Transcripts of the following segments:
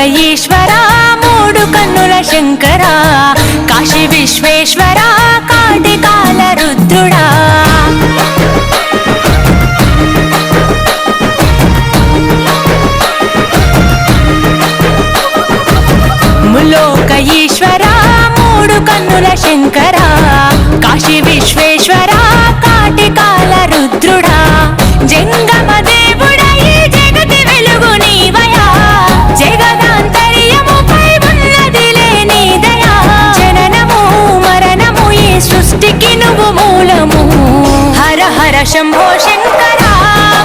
ఈశ్వరా మూడు కన్నుల శంకరా కాశీ విశ్వేశ్వరా కాటికాల రుద్రుడా ములోక ఈశ్వరా మూడు కన్నుల శంకరా కాశీ విశ్వేశ్వరా కాటికాల రుద్రుడా జంగమ దేవుడా ఈ జగతి వెలుగు నీవయా జగదాంతర్యముపై ఉన్నదిలే నీ దయా జననము మరణము ఈ సృష్టికి నువ్వు మూలము హర హర శంభో శంకరా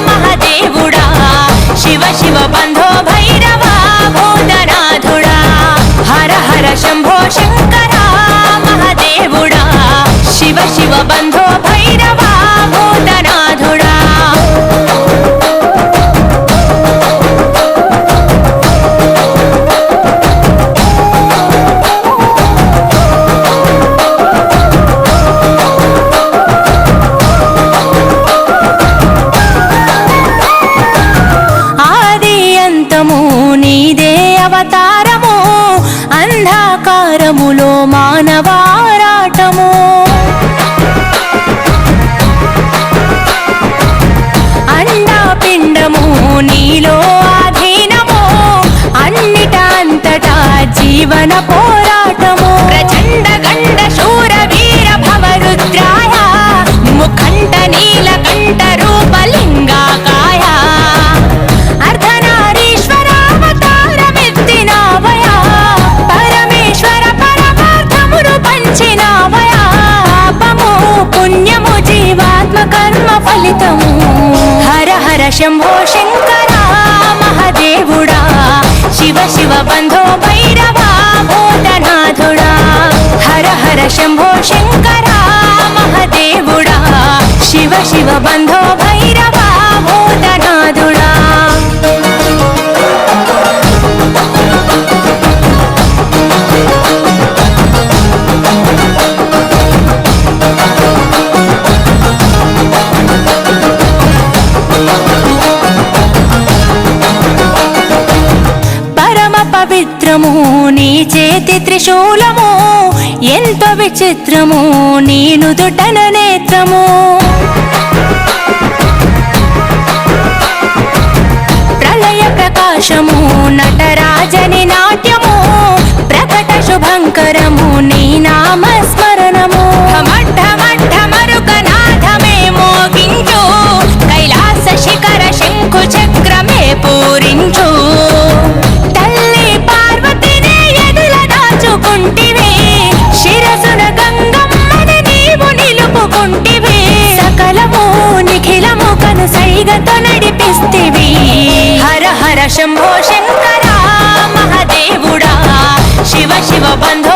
మహాదేవుడా శివ శివ బంధో భైరవా భూతనాథుడా హర హర శంభో శంకరా మహాదేవుడా శివ శివ బంధో భైరవా భూతనాథుడా ఆది అంతము నీదే అవతారము అంధకారములో మానవారాటము అండాపిండము నీలో ఆధీనము అన్నిటా అంతటా జీవన పోరాటము ప్రచండ గండ శూర వీర భవరుద్రాయ ముఖంట నీలకంఠ రూపలింగాకాయ అర్ధనారీశ్వరావతారమెత్తినావయా పరమేశ్వర పరమార్థమును పంచినావయా పాపము పుణ్యము జీవాత్మ కర్మ ఫలితము హర హర శంభో శంకరా మహాదేవుడా శివ శివ బంధో భైరవా భూతనాథుడా హర హర శంభో శంకరా మహాదేవుడా శివ శివ బంధో భైరవా భూతనాథుడా పరమ పవిత్రము నీ చేతి త్రిశూలము ఎంతో విచిత్రము నీ నుదుటన నేత్రము ప్రళయ ప్రకాశము నటరాజని నాట్యము ప్రకట శుభంకరము నీ నామస్మరణము ఢమరుకనాథమే మోగించు కైలాస శిఖర శంఖు చక్రమే పూరించు తల్లి పార్వతిని ఎదుల దాచుకుంటివే శిరసున గంగమ్మని నీవు నిలుపుకుంటివే సకలము నిఖిలము కనుసైగతో నడిపిస్తివి హర హర శంభో శంకరా మహాదేవుడా శివ శివ బంధో